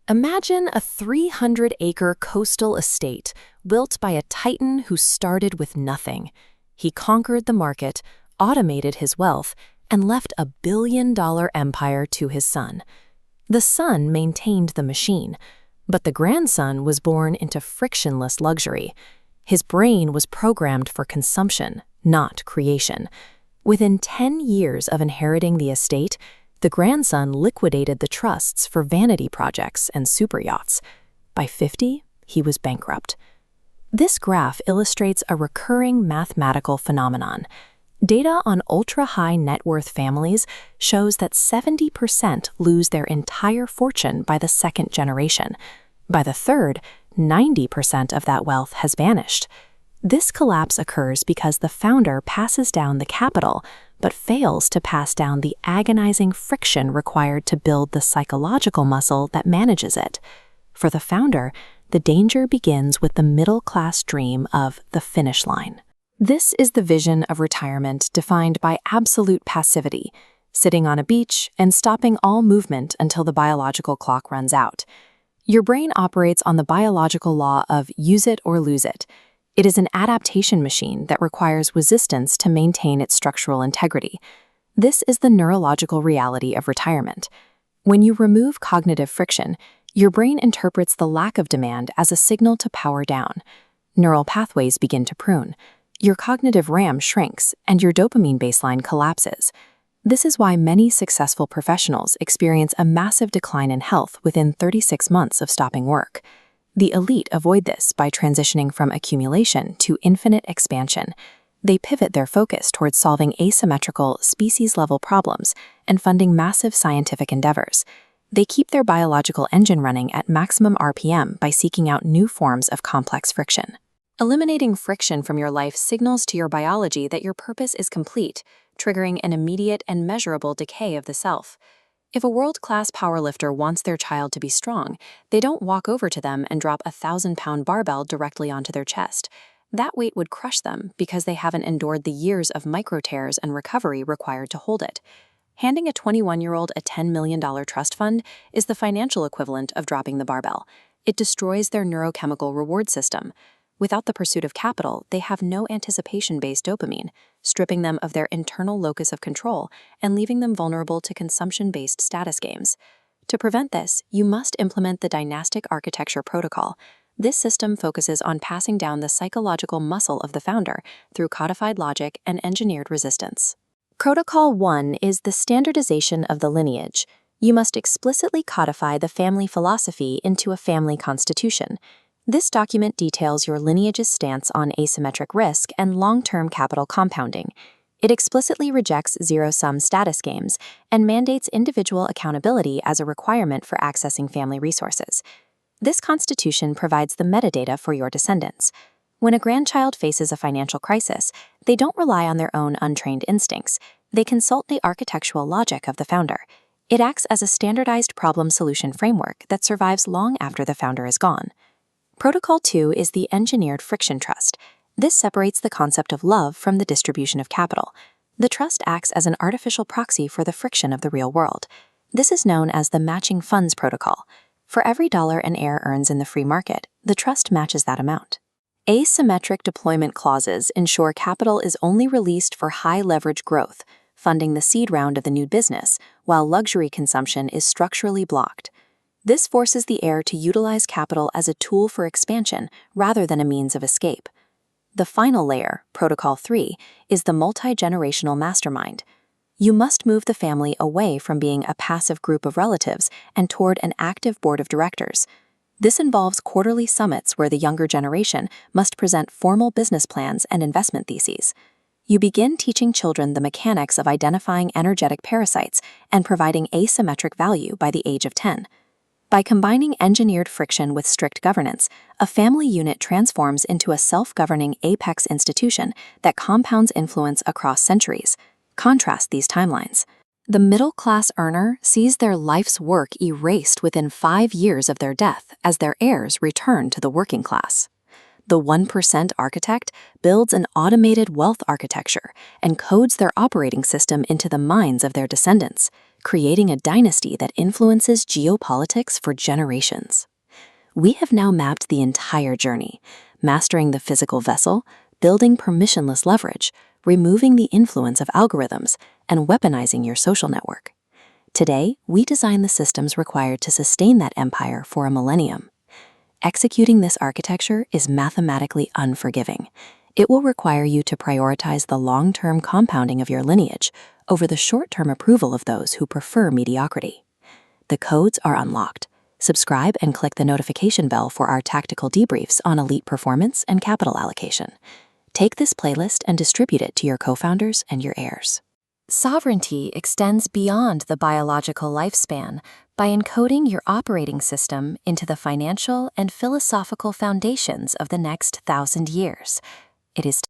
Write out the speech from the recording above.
Imagine a 300-acre coastal estate built by a titan who started with nothing. He conquered the market, automated his wealth, and left a billion-dollar empire to his son. The son maintained the machine, but the grandson was born into frictionless luxury. His brain was programmed for consumption, not creation. Within 10 years of inheriting the estate, the grandson liquidated the trusts for vanity projects and superyachts. By 50, he was bankrupt. This graph illustrates a recurring mathematical phenomenon. Data on ultra-high net worth families shows that 70% lose their entire fortune by the second generation. By the third, 90% of that wealth has vanished. This collapse occurs because the founder passes down the capital, but fails to pass down the agonizing friction required to build the psychological muscle that manages it. For the founder, the danger begins with the middle-class dream of the finish line. This is the vision of retirement defined by absolute passivity, sitting on a beach and stopping all movement until the biological clock runs out. Your brain operates on the biological law of use it or lose it. It is an adaptation machine that requires resistance to maintain its structural integrity. This is the neurological reality of retirement. When you remove cognitive friction, your brain interprets the lack of demand as a signal to power down. Neural pathways begin to prune. Your cognitive RAM shrinks, and your dopamine baseline collapses. This is why many successful professionals experience a massive decline in health within 36 months of stopping work. The elite avoid this by transitioning from accumulation to infinite expansion. They pivot their focus towards solving asymmetrical, species-level problems and funding massive scientific endeavors. They keep their biological engine running at maximum RPM by seeking out new forms of complex friction. Eliminating friction from your life signals to your biology that your purpose is complete, triggering an immediate and measurable decay of the self. If a world-class powerlifter wants their child to be strong, they don't walk over to them and drop a 1,000-pound barbell directly onto their chest. That weight would crush them because they haven't endured the years of micro-tears and recovery required to hold it. Handing a 21-year-old a $10 million trust fund is the financial equivalent of dropping the barbell. It destroys their neurochemical reward system. Without the pursuit of capital, they have no anticipation-based dopamine, stripping them of their internal locus of control and leaving them vulnerable to consumption-based status games. To prevent this, you must implement the Dynastic Architecture Protocol. This system focuses on passing down the psychological muscle of the founder through codified logic and engineered resistance. Protocol 1 is the standardization of the lineage. You must explicitly codify the family philosophy into a family constitution. This document details your lineage's stance on asymmetric risk and long-term capital compounding. It explicitly rejects zero-sum status games and mandates individual accountability as a requirement for accessing family resources. This constitution provides the metadata for your descendants. When a grandchild faces a financial crisis, they don't rely on their own untrained instincts. They consult the architectural logic of the founder. It acts as a standardized problem-solution framework that survives long after the founder is gone. Protocol 2 is the engineered friction trust. This separates the concept of love from the distribution of capital. The trust acts as an artificial proxy for the friction of the real world. This is known as the matching funds protocol. For every dollar an heir earns in the free market, the trust matches that amount. Asymmetric deployment clauses ensure capital is only released for high-leverage growth, funding the seed round of the new business, while luxury consumption is structurally blocked. This forces the heir to utilize capital as a tool for expansion rather than a means of escape. The final layer, Protocol 3, is the multi-generational mastermind. You must move the family away from being a passive group of relatives and toward an active board of directors. This involves quarterly summits where the younger generation must present formal business plans and investment theses. You begin teaching children the mechanics of identifying energetic parasites and providing asymmetric value by the age of 10. By combining engineered friction with strict governance, a family unit transforms into a self-governing apex institution that compounds influence across centuries. Contrast these timelines. The middle-class earner sees their life's work erased within 5 years of their death as their heirs return to the working class. The 1% architect builds an automated wealth architecture and codes their operating system into the minds of their descendants, creating a dynasty that influences geopolitics for generations. We have now mapped the entire journey, mastering the physical vessel, building permissionless leverage, removing the influence of algorithms, and weaponizing your social network. Today, we design the systems required to sustain that empire for a millennium. Executing this architecture is mathematically unforgiving. It will require you to prioritize the long-term compounding of your lineage over the short-term approval of those who prefer mediocrity. The codes are unlocked. Subscribe and click the notification bell for our tactical debriefs on elite performance and capital allocation. Take this playlist and distribute it to your co-founders and your heirs. Sovereignty extends beyond the biological lifespan by encoding your operating system into the financial and philosophical foundations of the next 1,000 years. It is